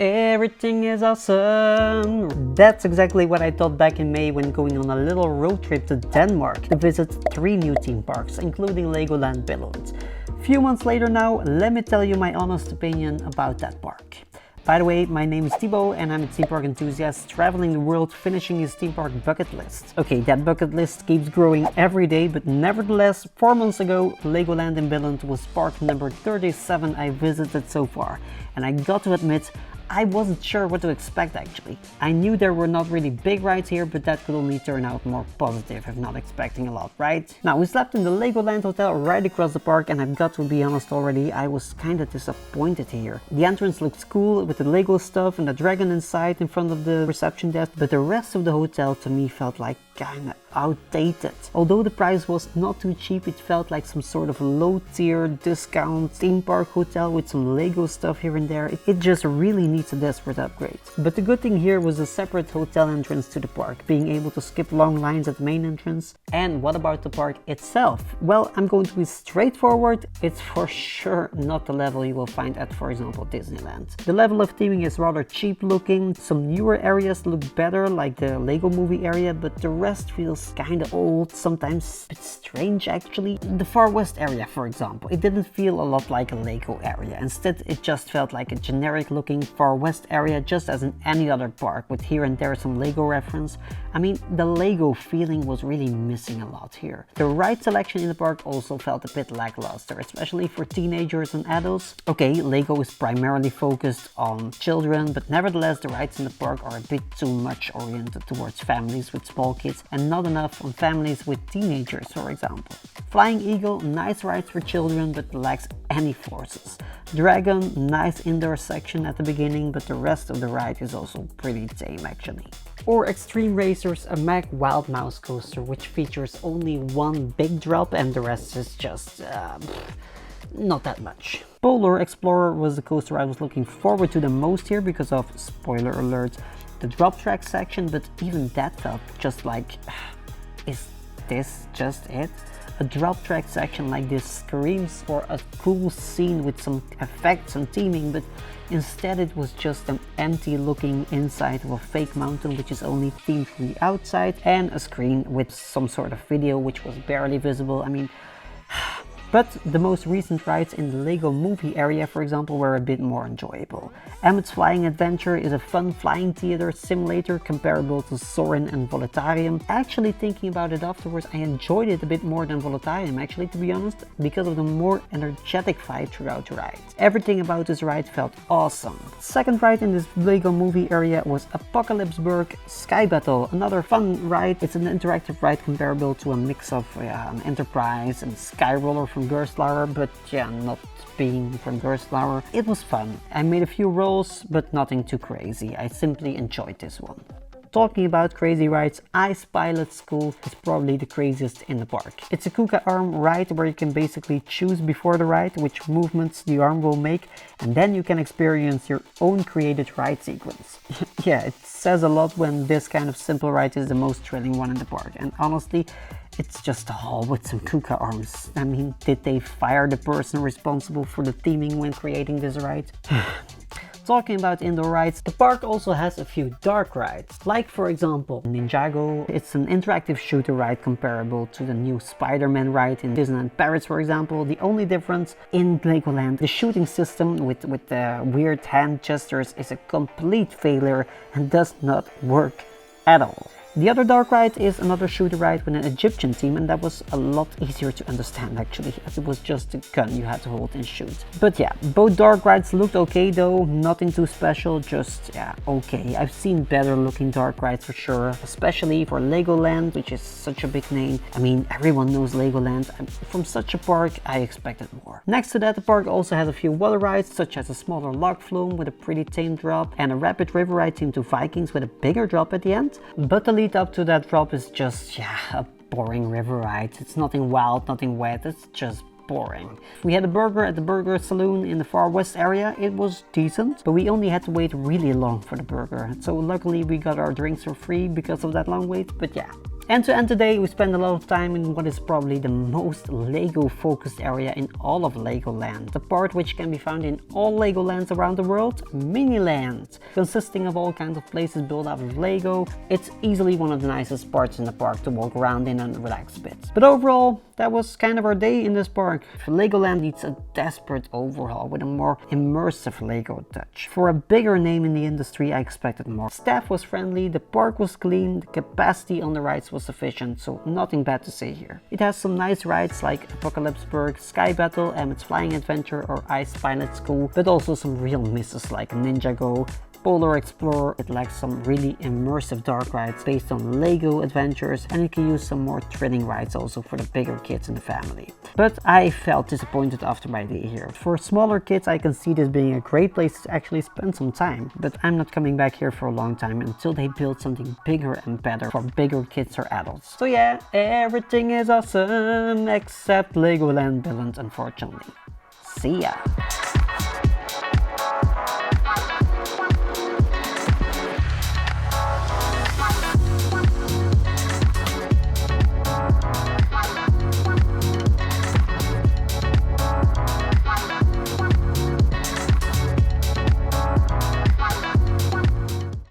Everything is awesome! That's exactly what I thought back in May when going on a little road trip to Denmark to visit 3 new theme parks, including Legoland Billund. Few months later now, let me tell you my honest opinion about that park. By the way, my name is Thibault and I'm a theme park enthusiast traveling the world finishing his theme park bucket list. Okay, that bucket list keeps growing every day, but nevertheless, 4 months ago, Legoland in Billund was park number 37 I visited so far. And I got to admit, I wasn't sure what to expect actually. I knew there were not really big rides here, but that could only turn out more positive if not expecting a lot, right? Now, we slept in the Legoland hotel right across the park and I've got to be honest already, I was kinda disappointed here. The entrance looks cool with the Lego stuff and the dragon inside in front of the reception desk, but the rest of the hotel to me felt like kinda outdated. Although the price was not too cheap, it felt like some sort of low tier discount theme park hotel with some Lego stuff here and there. It just really needs a desperate upgrade. But the good thing here was a separate hotel entrance to the park, being able to skip long lines at the main entrance. And what about the park itself? Well, I'm going to be straightforward. It's for sure not the level you will find at, for example, Disneyland. The level of theming is rather cheap looking. Some newer areas look better, like the Lego movie area, but the rest feels kinda old, sometimes a bit strange actually. The Far West area, for example, it didn't feel a lot like a Lego area. Instead, it just felt like a generic looking Far West area, just as in any other park, with here and there some Lego reference. I mean, the Lego feeling was really missing a lot here. The ride selection in the park also felt a bit lackluster, especially for teenagers and adults. Okay, Lego is primarily focused on children, but nevertheless the rides in the park are a bit too much oriented towards families with small kids and not enough on families with teenagers, for example. Flying Eagle, nice rides for children but lacks any forces. Dragon, nice indoor section at the beginning, but the rest of the ride is also pretty tame actually. Or X-treme Racers, a Mag Wild Mouse coaster which features only one big drop and the rest is just not that much. Polar Explorer was the coaster I was looking forward to the most here because of, spoiler alert, the drop track section, but even that felt just like, is this just it? A drop track section like this screams for a cool scene with some effects and theming, but instead it was just an empty looking inside of a fake mountain which is only themed from the outside, and a screen with some sort of video which was barely visible. I mean, but the most recent rides in the Lego movie area, for example, were a bit more enjoyable. Emmett's Flying Adventure is a fun flying theater simulator comparable to Soarin' and Voletarium. Actually, thinking about it afterwards, I enjoyed it a bit more than Voletarium actually, to be honest, because of the more energetic vibe throughout the ride. Everything about this ride felt awesome. Second ride in this Lego movie area was Apocalypseburg Sky Battle, another fun ride. It's an interactive ride comparable to a mix of an Enterprise and Sky Roller from Gerstlauer, but yeah, not being from Gerstlauer. It was fun. I made a few rolls, but nothing too crazy. I simply enjoyed this one. Talking about crazy rides, Ice Pilot School is probably the craziest in the park. It's a Kuka arm ride where you can basically choose before the ride which movements the arm will make, and then you can experience your own created ride sequence. Yeah, it says a lot when this kind of simple ride is the most thrilling one in the park, and honestly, it's just a hall with some Kuka arms. I mean, did they fire the person responsible for the theming when creating this ride? Talking about indoor rides, the park also has a few dark rides, like for example Ninjago. It's an interactive shooter ride comparable to the new Spider-Man ride in Disneyland Paris, for example. The only difference in Legoland, the shooting system with the weird hand gestures is a complete failure and does not work at all. The other dark ride is another shooter ride with an Egyptian theme, and that was a lot easier to understand actually, as it was just a gun you had to hold and shoot. But yeah, both dark rides looked okay though, nothing too special, just yeah, okay. I've seen better looking dark rides for sure, especially for Legoland, which is such a big name. I mean, everyone knows Legoland, and from such a park I expected more. Next to that, the park also has a few water rides, such as a smaller log flume with a pretty tame drop, and a rapid river ride themed to Vikings with a bigger drop at the end. But the lead up to that drop is just, yeah, a boring river ride. It's nothing wild, nothing wet, it's just boring. We had a burger at the burger saloon in the Far West area. It was decent, but we only had to wait really long for the burger. So luckily we got our drinks for free because of that long wait, but yeah. And to end today, we spent a lot of time in what is probably the most Lego focused area in all of Legoland, the part which can be found in all Legolands around the world, Miniland. Consisting of all kinds of places built out of Lego, it's easily one of the nicest parts in the park to walk around in and relax a bit. But overall, that was kind of our day in this park. Legoland needs a desperate overhaul with a more immersive Lego touch. For a bigger name in the industry, I expected more. Staff was friendly, the park was clean, the capacity on the rides was sufficient, so nothing bad to say here. It has some nice rides like Apocalypseburg, Sky Battle, Emmett's Flying Adventure or Ice Pilot School, but also some real misses like Ninjago, Polar Explorer. It lacks some really immersive dark rides based on Lego adventures, and it can use some more thrilling rides also for the bigger kids in the family. But I felt disappointed after my day here. For smaller kids, I can see this being a great place to actually spend some time, but I'm not coming back here for a long time until they build something bigger and better for bigger kids or adults. So yeah, everything is awesome except Legoland Billund, unfortunately. See ya!